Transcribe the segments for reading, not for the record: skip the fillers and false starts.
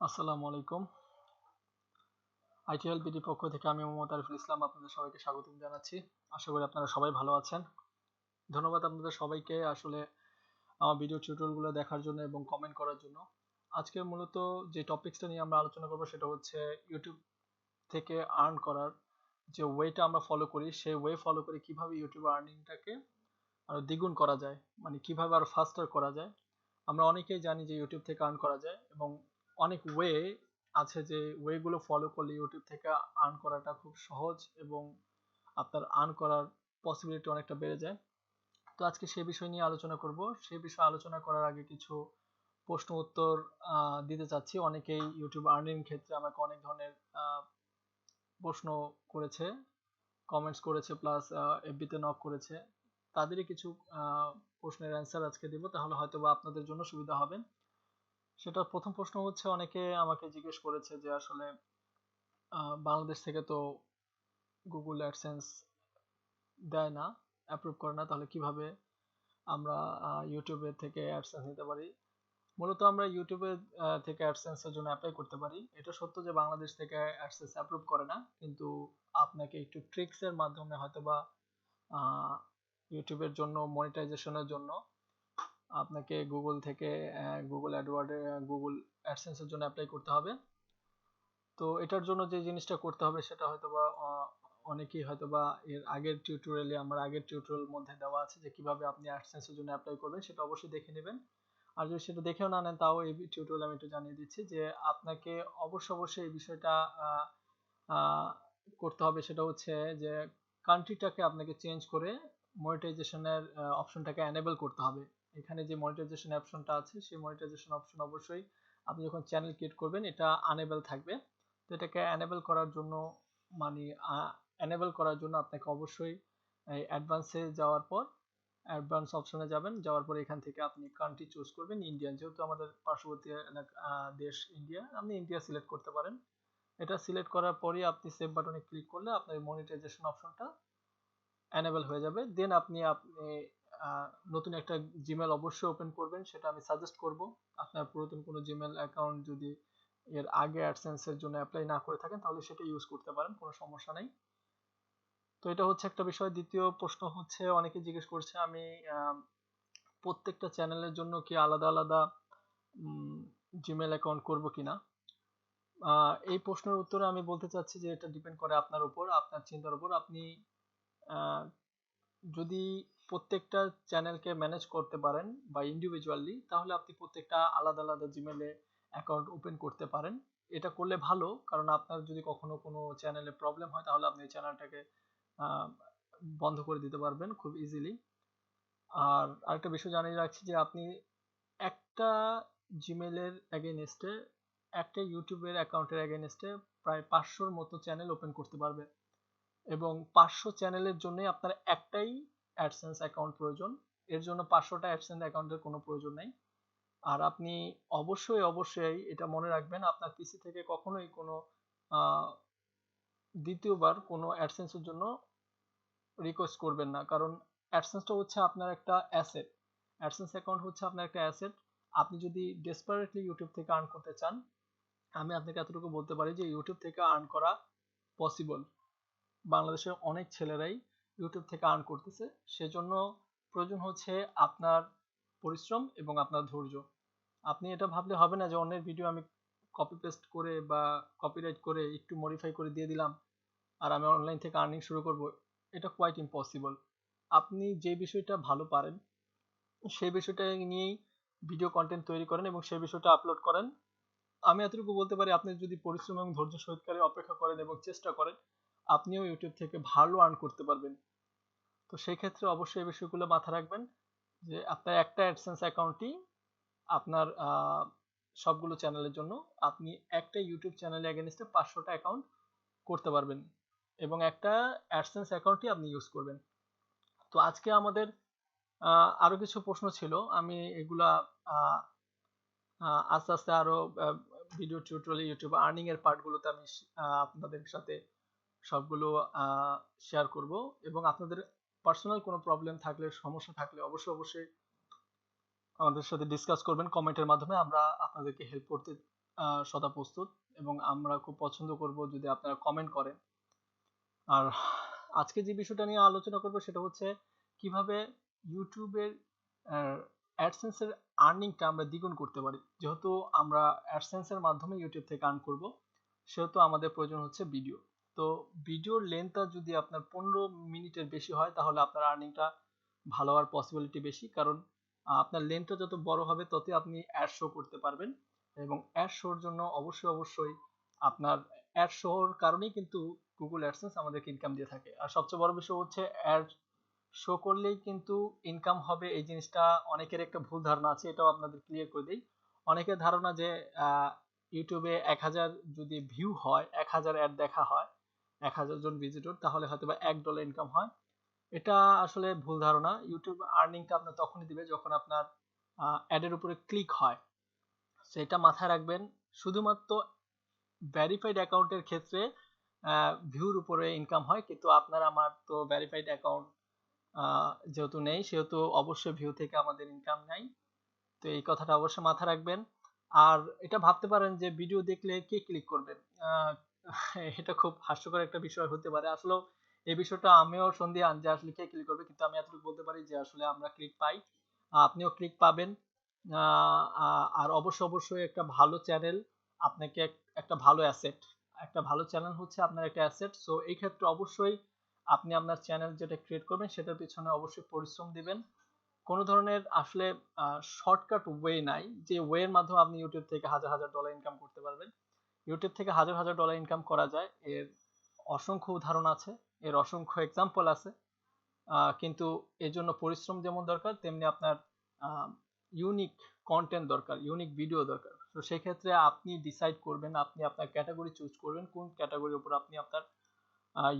আসসালামু আলাইকুম। আইটি হেল্পবিডির পক্ষ থেকে আমি মোহাম্মদ আরিফুল ইসলাম আপনাদের সবাইকে স্বাগতম জানাচ্ছি। আশা করি আপনারা সবাই ভালো আছেন। ধন্যবাদ আপনাদের সবাইকে আসলে আমার ভিডিও টিউটোরিয়ালগুলো দেখার জন্য এবং কমেন্ট করার জন্য। আজকে মূলত যে টপিকসটা নিয়ে আমরা আলোচনা করব সেটা হচ্ছে ইউটিউব থেকে আর্ন করার যে ওয়েটা আমরা ফলো করি, সেই ওয়ে ফলো করে কিভাবে ইউটিউব আর্নিংটাকে আরো দ্বিগুণ করা যায়, মানে কিভাবে আরো ফাস্টার করা যায়। আমরা অনেকেই জানি যে ইউটিউব থেকে আর্ন করা যায় এবং অনেক ওয়ে আছে যে ওয়েগুলো ফলো করলে ইউটিউব থেকে আর্ন করাটা খুব সহজ এবং আপনার আর্ন করার পসিবিলিটি অনেকটা বেড়ে যায়। তো আজকে সেই বিষয় নিয়ে আলোচনা করব। সেই বিষয়ে আলোচনা করার আগে কিছু প্রশ্ন উত্তর দিতে চাচ্ছি। অনেকেই ইউটিউব আর্নিং ক্ষেত্রে আমাকে অনেক ধরনের প্রশ্ন করেছে, কমেন্টস করেছে, প্লাস এফবিতে নক করেছে। তাদেরই কিছু প্রশ্নের অ্যান্সার আজকে দিব, তাহলে হয়তো বা আপনাদের জন্য সুবিধা হবে। সেটা প্রথম প্রশ্ন হচ্ছে, অনেকে আমাকে জিজ্ঞেস করেছে যে আসলে বাংলাদেশ থেকে তো গুগল অ্যাডসেন্স দেয় না, অ্যাপ্রুভ করে না, তাহলে কিভাবে আমরা ইউটিউবের থেকে অ্যাডসেন্স নিতে পারি। মূলত আমরা ইউটিউবে থেকে অ্যাডসেন্সের জন্য অ্যাপ্লাই করতে পারি। এটা সত্য যে বাংলাদেশ থেকে অ্যাডসেন্স অ্যাপ্রুভ করে না, কিন্তু আপনাকে একটু ট্রিক্সের মাধ্যমে হয়তোবা ইউটিউবের জন্য মনিটাইজেশনের জন্য আপনাকে গুগল থেকে গুগল অ্যাডওয়ার্ডে গুগল অ্যাডসেন্সের জন্য অ্যাপ্লাই করতে হবে। তো এটার জন্য যে জিনিসটা করতে হবে সেটা হয়তোবা অনেকেই হয়তোবা এর আগের টিউটোরিয়ালে, আমার আগের টিউটোরিয়াল মধ্যে দেওয়া আছে যে কিভাবে আপনি অ্যাডসেন্সের জন্য অ্যাপ্লাই করবেন, সেটা অবশ্যই দেখে নেবেন। আর যদি সেটা দেখেও না নেন, তাও এই টিউটোরিয়াল আমি একটু জানিয়ে দিচ্ছি যে আপনাকে অবশ্যই এই বিষয়টা আহ, করতে হবে। সেটা হচ্ছে যে কান্ট্রিটাকে আপনাকে চেঞ্জ করে মনিটাইজেশনের অপশনটাকে এনেবল করতে হবে। এখানে যে মনিটাইজেশন অপশনটা আছে, সেই মনিটাইজেশন অপশন অবশ্যই আপনি যখন চ্যানেল ক্রিয়েট করবেন এটা আনেবল থাকবে। তো এটাকে এনেবল করার জন্য, মানে এনেবল করার জন্য আপনাকে অবশ্যই অ্যাডভান্সে যাওয়ার পর অ্যাডভান্স অপশনে যাবেন। যাওয়ার পর এখান থেকে আপনি কান্ট্রি চুজ করবেন ইন্ডিয়ান, যেহেতু আমাদের পার্শ্ববর্তী দেশ ইন্ডিয়া, আপনি ইন্ডিয়া সিলেক্ট করতে পারেন। এটা সিলেক্ট করার পরই আপনি সেভ বাটনে ক্লিক করলে আপনার মনিটাইজেশন অপশনটা এনেবল হয়ে যাবে। দেন আপনি আপনি নতুন একটা জিমেল অবশ্যই ওপেন করবেন, সেটা আমি সাজেস্ট করব। আপনার পুরাতন কোনো জিমেল অ্যাকাউন্ট যদি এর আগে অ্যাডসেন্স এর জন্য অ্যাপ্লাই না করে থাকেন, তাহলে সেটা ইউজ করতে পারেন, কোনো সমস্যা নেই। তো এটা হচ্ছে একটা বিষয়। দ্বিতীয় প্রশ্ন হচ্ছে, অনেকে জিজ্ঞেস করছে আমি প্রত্যেকটা চ্যানেলের জন্য কি আলাদা আলাদা জিমেল অ্যাকাউন্ট করব কিনা। এই প্রশ্নের উত্তরে আমি বলতে চাচ্ছি যে এটা ডিপেন্ড করে আপনার উপর, আপনার চিন্তার উপর। আপনি আহ, যদি প্রত্যেকটা চ্যানেলকে ম্যানেজ করতে পারেন বা ইন্ডিভিজুয়ালি, তাহলে আপনি প্রত্যেকটা আলাদা আলাদা জিমেলে অ্যাকাউন্ট ওপেন করতে পারেন। এটা করলে ভালো, কারণ আপনার যদি কখনো কোনো চ্যানেলে প্রবলেম হয়, তাহলে আপনি চ্যানেলটাকে বন্ধ করে দিতে পারবেন খুব ইজিলি। আর আরেকটা বিষয় জানিয়ে রাখছি যে আপনি একটা জিমেলের এগেইনস্টে, একটা ইউটিউবের অ্যাকাউন্টের এগেইনস্টে প্রায় 500-র মতো চ্যানেল ওপেন করতে পারবে, এবং 500 চ্যানেলের জন্য আপনার একটাই অ্যাডসেন্স অ্যাকাউন্ট প্রয়োজন। এর জন্য 500টা অ্যাডসেন্স অ্যাকাউন্টের কোনো প্রয়োজন নেই। আর আপনি অবশ্যই এটা মনে রাখবেন, আপনার পিসি থেকে কখনোই কোনো দ্বিতীয়বার কোনো অ্যাডসেন্সের জন্য রিকোয়েস্ট করবেন না, কারণ অ্যাডসেন্সটা হচ্ছে আপনার একটা অ্যাসেট। অ্যাডসেন্স অ্যাকাউন্ট হচ্ছে আপনার একটা অ্যাসেট। আপনি যদি ডেসপারেটলি ইউটিউব থেকে আর্ন করতে চান, আমি আপনাকে এতটুকু বলতে পারি যে ইউটিউব থেকে আর্ন করা পসিবল। বাংলাদেশের অনেক ছেলেরাই ইউটিউব থেকে আর্ন করতেছে। সেজন্য প্রয়োজন হচ্ছে আপনার পরিশ্রম এবং আপনার ধৈর্য। আপনি এটা ভাবলে হবে না যে অন্যের ভিডিও আমি কপি পেস্ট করে বা কপিরাইট করে একটু মডিফাই করে দিয়ে দিলাম আর আমি অনলাইন থেকে আর্নিং শুরু করব। এটা কোয়াইট ইম্পসিবল। আপনি যে বিষয়টা ভালো পারেন সেই বিষয়টা নিয়েই ভিডিও কন্টেন্ট তৈরি করেন এবং সেই বিষয়টা আপলোড করেন। আমি এতটুকু বলতে পারি, আপনি যদি পরিশ্রম এবং ধৈর্য সহকারে অপেক্ষা করেন এবং চেষ্টা করেন, আপনিও ইউটিউব থেকে ভালো আর্ন করতে পারবেন। তো সেই ক্ষেত্রে অবশ্যই এই বিষয়গুলো মাথায় রাখবেন যে আপনার একটা অ্যাডসেন্স অ্যাকাউন্টই আপনার সবগুলো চ্যানেলের জন্য। আপনি একটা ইউটিউব চ্যানেলে এগেইনস্টে 500টা অ্যাকাউন্ট করতে পারবেন এবং একটা অ্যাডসেন্স অ্যাকাউন্টই আপনি ইউজ করবেন। তো আজকে আমাদের আরো কিছু প্রশ্ন ছিল, আমি এগুলা আহ, আস্তে আস্তে আরো ভিডিও টিউটোরিয়াল ইউটিউব আর্নিং এর পার্টগুলোতে আমি আপনাদের সাথে সবগুলো শেয়ার করব। এবং আপনাদের পার্সোনাল কোনো প্রবলেম থাকলে, সমস্যা থাকলে অবশ্যই আমাদের সাথে ডিসকাস করবেন কমেন্টের মাধ্যমে। আমরা আপনাদেরকে হেল্প করতে সদা প্রস্তুত, এবং আমরা খুব পছন্দ করব যদি আপনারা কমেন্ট করেন। আর আজকে যে বিষয়টা নিয়ে আলোচনা করব সেটা হচ্ছে কিভাবে ইউটিউবের অ্যাডসেন্সের আর্নিংটা আমরা দ্বিগুণ করতে পারি। যেহেতু আমরা অ্যাডসেন্সের মাধ্যমে ইউটিউব থেকে আর্ন করব, সেহেতু আমাদের প্রয়োজন হচ্ছে ভিডিও। তো ভিডিওর লেন্থটা যদি আপনার 15 মিনিটের বেশি হয় তাহলে আপনার আর্নিংটা ভালো হওয়ার পসিবিলিটি বেশি, কারণ আপনার লেন্থটা যত বড় হবে ততই আপনি অ্যাড শো করতে পারবেন, এবং অ্যাড শোর জন্য অবশ্যই আপনার অ্যাড শোর কারণেই কিন্তু গুগল অ্যাডসেন্স আমাদেরকে ইনকাম দিয়ে থাকে। আর সবচেয়ে বড় বিষয় হচ্ছে অ্যাড শো করলেই কিন্তু ইনকাম হবে, এই জিনিসটা অনেকের একটা ভুল ধারণা আছে, এটাও আপনাদের ক্লিয়ার করে দিই। অনেকের ধারণা যে ইউটিউবে 1000 যদি ভিউ হয়, 1000 অ্যাড দেখা হয়, 1000 জন ভিজিটর, তাহলে হয়তো বা $1 ইনকাম হয়। এটা আসলে ভুল ধারণা। ইউটিউব আর্নিংটা আপনার তখনই দিবে যখন আপনার অ্যাডের উপরে ক্লিক হয়। সেটা মাথায় রাখবেন। শুধুমাত্র ভেরিফাইড অ্যাকাউন্টের ক্ষেত্রে ভিউর উপরে ইনকাম হয়, কিন্তু আপনার আমার তো ভেরিফাইড অ্যাকাউন্ট যেহেতু নেই, সেহেতু অবশ্যই ভিউ থেকে আমাদের ইনকাম নাই। তো এই কথাটা অবশ্যই মাথায় রাখবেন। আর এটা ভাবতে পারেন যে ভিডিও দেখলে কে ক্লিক করবেন, এটা খুব হাস্যকর একটা বিষয় হতে পারে। আসলে এই বিষয়টা আমিও সন্দিহান যে আসলে কে ক্লিক করবে, কিন্তু আমি এতটুকু বলতে পারি যে আসলে আমরা ক্লিক পাই, আপনিও ক্লিক পাবেন। আর অবশ্যই একটা ভালো চ্যানেল আপনাকে একটা ভালো অ্যাসেট, একটা ভালো চ্যানেল হচ্ছে আপনার একটা অ্যাসেট। সো এই ক্ষেত্রে অবশ্যই আপনি আপনার চ্যানেল যেটা ক্রিয়েট করবেন সেটার পিছনে অবশ্যই পরিশ্রম দিবেন। কোনো ধরনের আসলে শর্টকাট ওয়ে নাই যে ওয়ের মাধ্যমে আপনি ইউটিউব থেকে হাজার ডলার ইনকাম করতে পারবেন। ইউটিউব থেকে হাজার ডলার ইনকাম করা যায়, এর অসংখ্য উদাহরণ আছে, এর অসংখ্য এক্সাম্পল আছে। কিন্তু এর জন্য পরিশ্রম যেমন দরকার, তেমনি আপনার ইউনিক কন্টেন্ট দরকার, ইউনিক ভিডিও দরকার। তো সেই ক্ষেত্রে আপনি ডিসাইড করবেন, আপনি আপনার ক্যাটাগরি চুজ করবেন, কোন ক্যাটাগরির উপর আপনি আপনার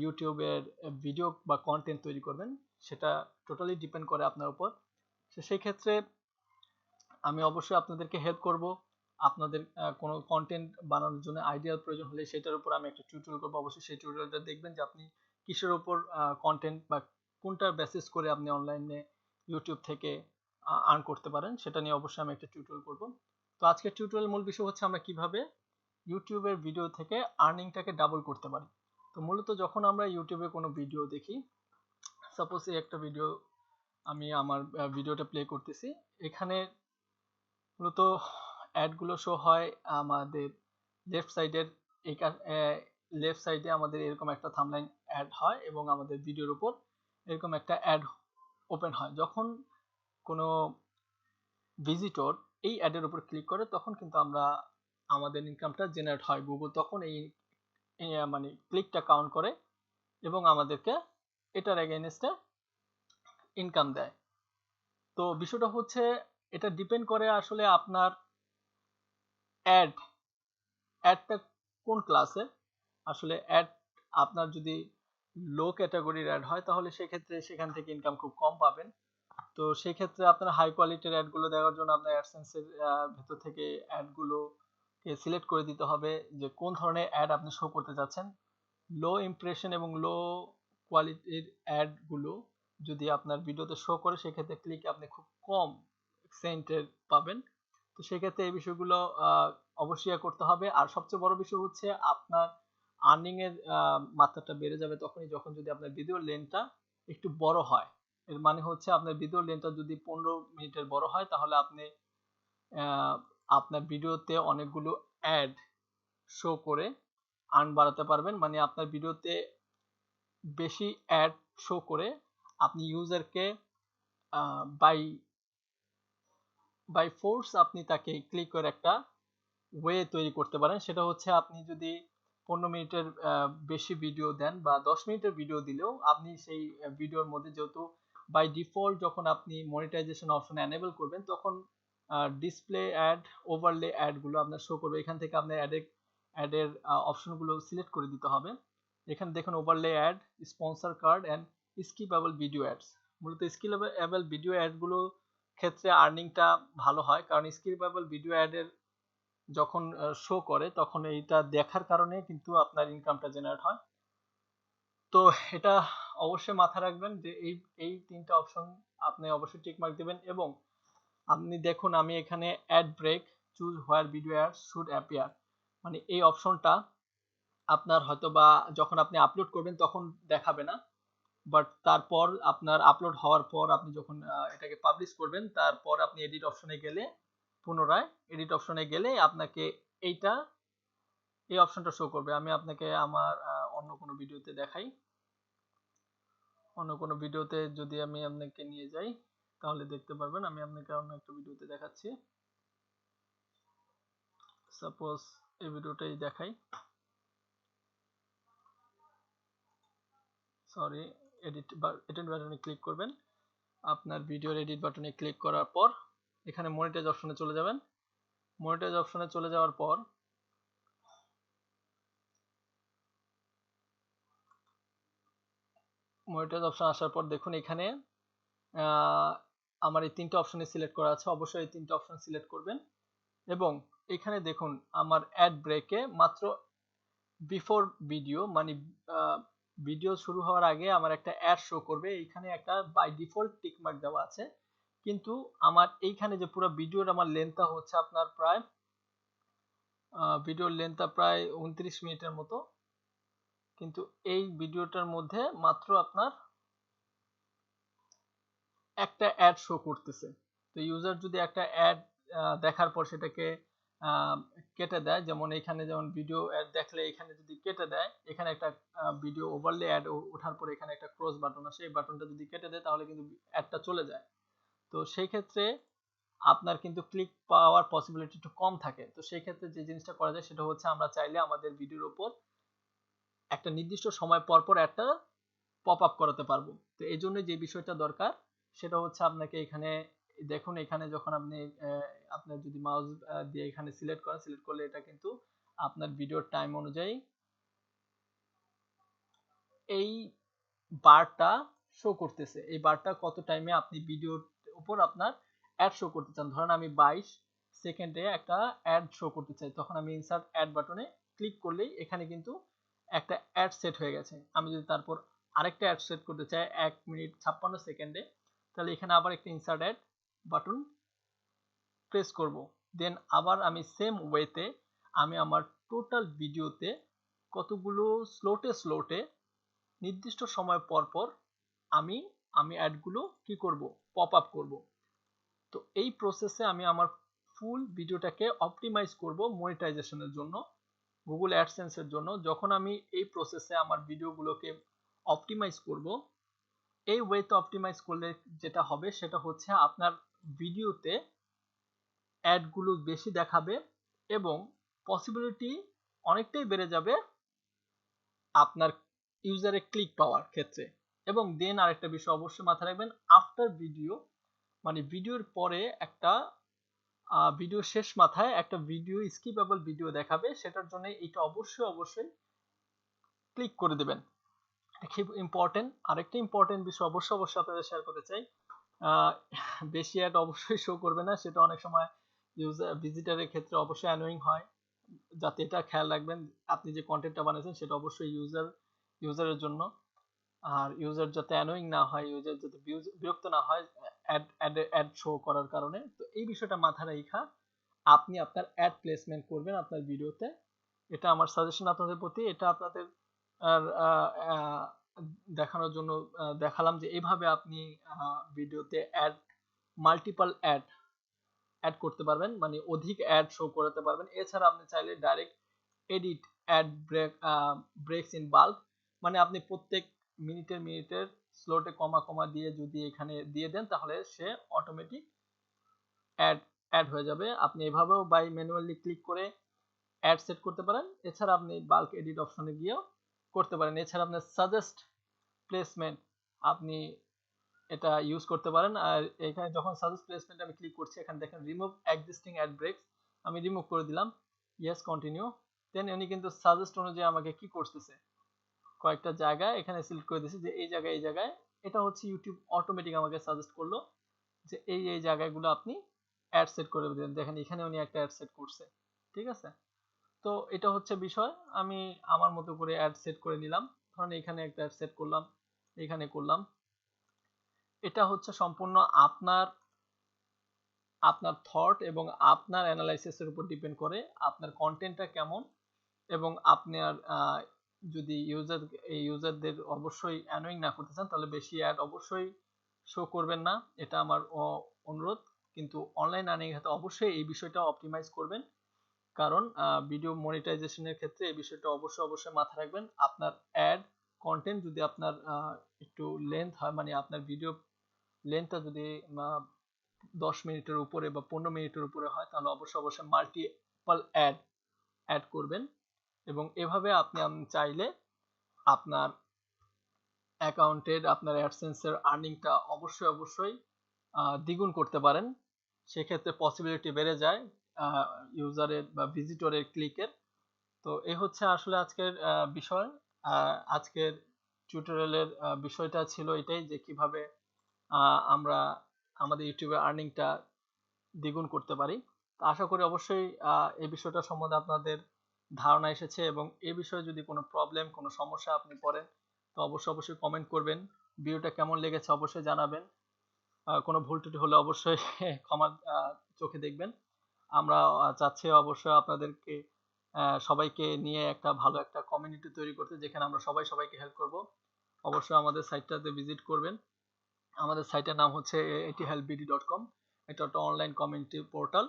ইউটিউবের ভিডিও বা কন্টেন্ট তৈরি করবেন, সেটা টোটালি ডিপেন্ড করে আপনার উপর। তো সেই ক্ষেত্রে আমি অবশ্যই আপনাদেরকে হেল্প করব। আপনাদের কোনো কন্টেন্ট বানানোর জন্য আইডিয়ার প্রয়োজন হলে সেটার উপর আমি একটা টিউটোরিয়াল করব। অবশ্যই সেই টিউটোরিয়ালটা দেখবেন যে আপনি কিসের উপর কন্টেন্ট বা কোনটার বেসিস করে আপনি অনলাইনে ইউটিউব থেকে আর্ন করতে পারেন, সেটা নিয়ে অবশ্যই আমি একটা টিউটোরিয়াল করব। তো আজকের টিউটোরিয়াল মূল বিষয় হচ্ছে আমরা কিভাবে ইউটিউবের ভিডিও থেকে আর্নিংটাকে ডাবল করতে পারি। তো মূলত যখন আমরা ইউটিউবে কোনো ভিডিও দেখি, সাপোজ এই একটা ভিডিও, আমি আমার ভিডিওটা প্লে করতেছি, এখানে মূলত অ্যাডগুলো শো হয় আমাদের লেফট সাইডের, এই লেফট সাইডে আমাদের এরকম একটা থাম্বনেইল অ্যাড হয়, এবং আমাদের ভিডিওর উপর এরকম একটা অ্যাড ওপেন হয়। যখন কোনো ভিজিটর এই অ্যাডের উপর ক্লিক করে তখন কিন্তু আমরা আমাদের ইনকামটা জেনারেট হয়। গুগল তখন এই মানে ক্লিকটা কাউন্ট করে এবং আমাদেরকে এটার এগেইনস্টে ইনকাম দেয়। তো বিষয়টা হচ্ছে এটা ডিপেন্ড করে আসলে আপনার অ্যাড অ্যাডটা কোন ক্লাসে। আসলে অ্যাড আপনার যদি লো ক্যাটাগরির অ্যাড হয় তাহলে সেক্ষেত্রে সেখান থেকে ইনকাম খুব কম পাবেন। তো সেই ক্ষেত্রে আপনার হাই কোয়ালিটির অ্যাডগুলো দেওয়ার জন্য আপনার অ্যাডসেন্সের ভেতর থেকে অ্যাডগুলোকে সিলেক্ট করে দিতে হবে যে কোন ধরনের অ্যাড আপনি শো করতে চাচ্ছেন। লো ইমপ্রেশন এবং লো কোয়ালিটির অ্যাডগুলো যদি আপনার ভিডিওতে শো করে সেক্ষেত্রে ক্লিক আপনি খুব কম সেন্টের পাবেন। তো সেক্ষেত্রে এই বিষয়গুলো অবশ্যই করতে হবে। আর সবচেয়ে বড় বিষয় হচ্ছে আপনার আর্নিং এর মাত্রাটা বেড়ে যাবে তখনই যখন যদি আপনার ভিডিওর লেন্থটা একটু বড় হয়। এর মানে হচ্ছে আপনার ভিডিওর লেন্থটা যদি 15 মিনিটের বড় হয় তাহলে আপনি আপনার ভিডিওতে অনেকগুলো অ্যাড শো করে আর্ন বাড়াতে পারবেন। মানে আপনার ভিডিওতে বেশি অ্যাড শো করে আপনি ইউজারকে বাই বাই ফোর্স আপনি তাকে ক্লিক করে একটা ওয়ে তৈরি করতে পারেন। সেটা হচ্ছে আপনি যদি 15 মিনিটের বেশি ভিডিও দেন বা 10 মিনিটের ভিডিও দিলেও আপনি সেই ভিডিওর মধ্যে, যেহেতু বাই ডিফল্ট যখন আপনি মনিটাইজেশন অপশন এনেবল করবেন তখন ডিসপ্লে অ্যাড, ওভারলে অ্যাডগুলো আপনার শো করবে। এখান থেকে আপনার অ্যাডের অপশনগুলো সিলেক্ট করে দিতে হবে। এখানে দেখুন overlay ad, sponsor card and skippable video ads. মূলত স্কিপেবল ভিডিও অ্যাডগুলো ক্ষেত্রে আর্নিংটা ভালো হয়, কারণ স্কিপেবল ভিডিও অ্যাডের যখন শো করে তখন এইটা দেখার কারণে কিন্তু আপনার ইনকামটা জেনারেট হয়। তো এটা অবশ্যই মাথায় রাখবেন যে এই এই তিনটা অপশন আপনি অবশ্যই টিক মার্ক দিবেন। এবং আপনি দেখুন আমি এখানে ad break choose where video ads should appear. মানে এই অপশনটা আপনার হয়তোবা যখন আপনি আপলোড করবেন তখন দেখাবে না, বাট তারপর আপনার আপলোড হওয়ার পর আপনি যখন এটাকে পাবলিশ করবেন তারপর আপনি এডিট অপশনে গেলে, পুনরায় এডিট অপশনে গেলে আপনাকে এইটা এই অপশনটা শো করবে। আমি আপনাকে আমার অন্য কোনো ভিডিওতে দেখাই। অন্য কোনো ভিডিওতে যদি আমি আপনাকে নিয়ে যাই তাহলে দেখতে পারবেন। আমি আপনাকে অন্য একটা ভিডিওতে দেখাচ্ছি। সাপোজ এই ভিডিওটাই দেখাই। সরি, এডিট বাটনে ক্লিক করবেন। আপনার ভিডিওর এডিট বাটনে ক্লিক করার পর এখানে মনিটাইজ অপশনে চলে যাবেন। মনিটাইজ অপশনে চলে যাওয়ার পর মনিটাইজ অপশন আসার পর দেখুন এখানে আমার এই তিনটা অপশনে সিলেক্ট করা আছে। অবশ্যই এই তিনটা অপশন সিলেক্ট করবেন এবং এখানে দেখুন আমার অ্যাড ব্রেকে মাত্র বিফোর ভিডিও মানে ভিডিও শুরু হওয়ার আগে আমার একটা অ্যাড শো করবে। এইখানে একটা বাই ডিফল্ট টিক মার্ক দেওয়া আছে, কিন্তু আমার এইখানে যে পুরো ভিডিওর আমার লেন্থটা হচ্ছে আপনার প্রায় ভিডিওর লেন্থটা প্রায় 29 মিনিটের মতো, কিন্তু এই ভিডিওটার মধ্যে মাত্র আপনার একটা অ্যাড শো করতেছে। তো ইউজার যদি একটা অ্যাড দেখার পর সেটাকে কেটে দেয়, যেমন এখানে যেমন ভিডিও অ্যাড দেখলে এখানে যদি কেটে দেয়, এখানে একটা ভিডিও ওভারলে অ্যাড ওঠার পর এখানে একটা ক্রস বাটন আসে, এই বাটনটা যদি কেটে দেয় তাহলে কিন্তু অ্যাডটা চলে যায়। তো সেই ক্ষেত্রে আপনার কিন্তু ক্লিক পাওয়ার পসিবিলিটি একটু কম থাকে। তো সেই ক্ষেত্রে যে জিনিসটা করা যায় সেটা হচ্ছে আমরা চাইলে আমাদের ভিডিওর উপর একটা নির্দিষ্ট সময় পর পর একটা পপ আপ করাতে পারবো। তো এই জন্য যে বিষয়টা দরকার সেটা হচ্ছে আপনাকে এখানে দেখুন, এখানে যখন আপনি আপনার যদি মাউস দিয়ে এখানে সিলেক্ট করেন, সিলেক্ট করলে এটা কিন্তু আপনার ভিডিওর টাইম অনুযায়ী এই বারটা শো করতেছে। এই বারটা কত টাইমে আপনি ভিডিওর উপর আপনার অ্যাড শো করতে চান। ধরেন আমি 22 সেকেন্ডে একটা অ্যাড শো করতে চাই, তখন আমি ইনসার্ট অ্যাড বাটনে ক্লিক করলেই এখানে কিন্তু একটা অ্যাড সেট হয়ে গেছে। আমি যদি তারপর আরেকটা অ্যাড সেট করতে চাই 1 মিনিট 56 সেকেন্ডে, তাহলে এখানে আবার একটা ইনসার্ট অ্যাড বাটন প্রেস করব। দেন আবার আমি সেম ওয়েতে আমি আমার টোটাল ভিডিওতে কতগুলো স্লোটে নির্দিষ্ট সময় পর পর আমি আমি অ্যাডগুলো কি করব, পপ আপ করব। তো এই প্রসেসে আমি আমার ফুল ভিডিওটাকে অপটিমাইজ করব মনিটাইজেশনের জন্য, গুগল অ্যাডসেন্সের জন্য। যখন আমি এই প্রসেসে আমার ভিডিওগুলোকে অপটিমাইজ করব, এই ওয়েতে অপটিমাইজ করলে যেটা হবে সেটা হচ্ছে আপনার ভিডিওতে অ্যাডগুলো বেশি দেখাবে এবং পসিবিলিটি অনেকটাই বেড়ে যাবে আপনার ইউজারে ক্লিক পাওয়ার ক্ষেত্রে। এবং দেন আরেকটা বিষয় অবশ্যই মাথায় রাখবেন, আফটার ভিডিও মানে ভিডিওর পরে একটা ভিডিও শেষ মাথায় একটা ভিডিও স্কিপেবল ভিডিও দেখাবে, সেটার জন্য এটা অবশ্যই ক্লিক করে দেবেন। খুব ইম্পর্টেন্ট। আরেকটা ইম্পর্টেন্ট বিষয় অবশ্যই আপনাদের শেয়ার করতে চাই, আহ, বেশি অ্যাড অবশ্যই শো করবে না, সেটা অনেক সময় ইউজার ভিজিটারের ক্ষেত্রে অবশ্যই অ্যানোয়িং হয়। যাতে এটা খেয়াল রাখবেন আপনি যে কন্টেন্টটা বানাচ্ছেন সেটা অবশ্যই ইউজারের জন্য, আর ইউজার যাতে অ্যানোয়িং না হয়, ইউজার যাতে বিরক্ত না হয় অ্যাড শো করার কারণে। তো এই বিষয়টা মাথায় রাখা আপনি আপনার অ্যাড প্লেসমেন্ট করবেন আপনার ভিডিওতে। এটা আমার সাজেশন আপনাদের প্রতি। এটা আপনাদের আর দেখানোর জন্য দেখালাম যে এইভাবে আপনি ভিডিওতে মাল্টিপল অ্যাড করতে পারবেন, মানে অধিক অ্যাড শো করাতে পারবেন। এছাড়া আপনি চাইলে direct edit ad breaks in bulk, মানে আপনি প্রত্যেক মিনিটের স্লোটে কমা কমা দিয়ে যদি এখানে দিয়ে দেন তাহলে সে অটোমেটিক অ্যাড অ্যাড হয়ে যাবে। আপনি এভাবেও বাই ম্যানুয়ালি ক্লিক করে অ্যাড সেট করতে পারেন। এছাড়া আপনি বাল্ক এডিট অপশনে গিয়েও করতে পারেন। এছাড়া আপনার সাজেস্ট প্লেসমেন্ট আপনি এটা ইউজ করতে পারেন। আর এখানে যখন সাজেস্ট প্লেসমেন্ট আমি ক্লিক করছি, এখানে দেখেন রিমুভ এক্সিস্টিং অ্যাড ব্রেকস, আমি রিমুভ করে দিলাম, ইয়েস কন্টিনিউ। দেন উনি কিন্তু সাজেস্ট অনুযায়ী আমাকে কি করতেছে, কয়েকটা জায়গায় এখানে সিলেক্ট করে দিয়েছে যে এই জায়গায় এটা হচ্ছে ইউটিউব অটোমেটিক আমাকে সাজেস্ট করলো যে এই জায়গাগুলো আপনি অ্যাড সেট করে দেন। দেখেন এখানে উনি একটা অ্যাড সেট করছে, ঠিক আছে। তো এটা হচ্ছে বিষয়, আমি আমার মতো করে অ্যাড সেট করে নিলাম। ধরেন এখানে একটা অ্যাড সেট করলাম, এখানে করলাম। এটা হচ্ছে সম্পূর্ণ আপনার আপনার থট এবং আপনার অ্যানালাইসিসের উপর ডিপেন্ড করে আপনার কন্টেন্টটা কেমন, এবং আপনার যদি ইউজারদের অবশ্যই অ্যানোয়িং না করতে চান তাহলে বেশি অ্যাড অবশ্যই শো করবেন না, এটা আমার অনুরোধ। কিন্তু অনলাইন আর্নিং এর অবশ্যই এই বিষয়টা অপটিমাইজ করবেন, কারণ ভিডিও মনিটাইজেশনের ক্ষেত্রে এই বিষয়টা অবশ্যই মাথায় রাখবেন। আপনার অ্যাড কন্টেন্ট যদি আপনার একটু লেন্থ হয়, মানে আপনার ভিডিও লেন্থটা যদি 10 মিনিটের উপরে বা 15 মিনিটের উপরে হয়, তাহলে অবশ্যই মাল্টিপল অ্যাড করবেন। এবং এভাবে আপনি চাইলে আপনার অ্যাকাউন্টের আপনার অ্যাডসেন্সের আর্নিংটা অবশ্যই দ্বিগুণ করতে পারেন। সেক্ষেত্রে পসিবিলিটি বেড়ে যায় ইউজারের বা ভিজিটরের ক্লিকের। তো এই হচ্ছে আসলে আজকের বিষয়। আজকের টিউটোরিয়ালের বিষয়টা ছিল এটাই, যে কিভাবে আমরা আমাদের ইউটিউবে আর্নিংটা দ্বিগুণ করতে পারি। তো আশা করি অবশ্যই এই বিষয়টা সম্বন্ধে আপনাদের ধারণা এসেছে, এবং এই বিষয়ে যদি কোনো প্রবলেম, কোনো সমস্যা আপনি পড়েন, তো অবশ্যই কমেন্ট করবেন। ভিডিওটা কেমন লেগেছে অবশ্যই জানাবেন। কোনো ভুল ত্রুটি হলে অবশ্যই ক্ষমা চোখে দেখবেন। আমরা চাচ্ছি অবশ্যই আপনাদেরকে সবাইকে নিয়ে একটা ভালো একটা কমিউনিটি তৈরি করতে, যেখানে আমরা সবাইকে হেল্প করব। অবশ্যই আমাদের সাইটটাতে ভিজিট করবেন। আমাদের সাইটের নাম হচ্ছে athelpbd.com। এটা একটা অনলাইন কমিউনিটি পোর্টাল।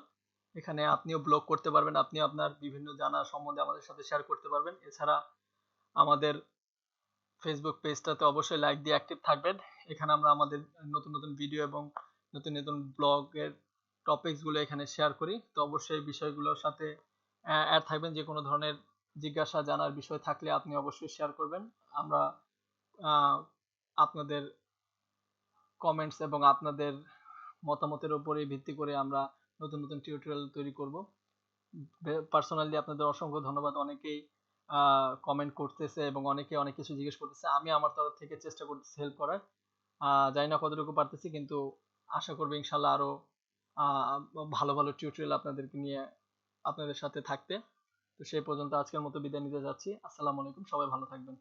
এখানে আপনিও ব্লগ করতে পারবেন, আপনি আপনার বিভিন্ন জানা সম্বন্ধে আমাদের সাথে শেয়ার করতে পারবেন। এছাড়া আমাদের ফেসবুক পেজটাতে অবশ্যই লাইক দিয়ে অ্যাক্টিভ থাকবেন। এখানে আমরা আমাদের নতুন ভিডিও এবং নতুন ব্লগের টপিকস গুলো এখানে শেয়ার করি। তো অবশ্যই এই বিষয়গুলোর সাথে অ্যাড থাকবেন। যে কোনো ধরনের জিজ্ঞাসা জানার বিষয় থাকলে আপনি অবশ্যই শেয়ার করবেন। আমরা আপনাদের কমেন্টস এবং আপনাদের মতামতের উপরে ভিত্তি করে আমরা নতুন টিউটোরিয়াল তৈরি করব। পার্সোনালি আপনাদের অসংখ্য ধন্যবাদ। অনেকেই কমেন্ট করতেছে এবং অনেকে অনেক কিছু জিজ্ঞেস করতেছে। আমি আমার তরফ থেকে চেষ্টা করতেছি হেল্প করার। জানি না কতটুকু পারতেছি, কিন্তু আশা করব ইনশাল্লাহ আরো ভালো টিউটোরিয়াল আপনাদেরকে নিয়ে আপনাদের সাথে থাকতে। তো সেই পর্যন্ত আজকের মতো বিদায় নিতে যাচ্ছি। আসসালামু আলাইকুম, সবাই ভালো থাকবেন।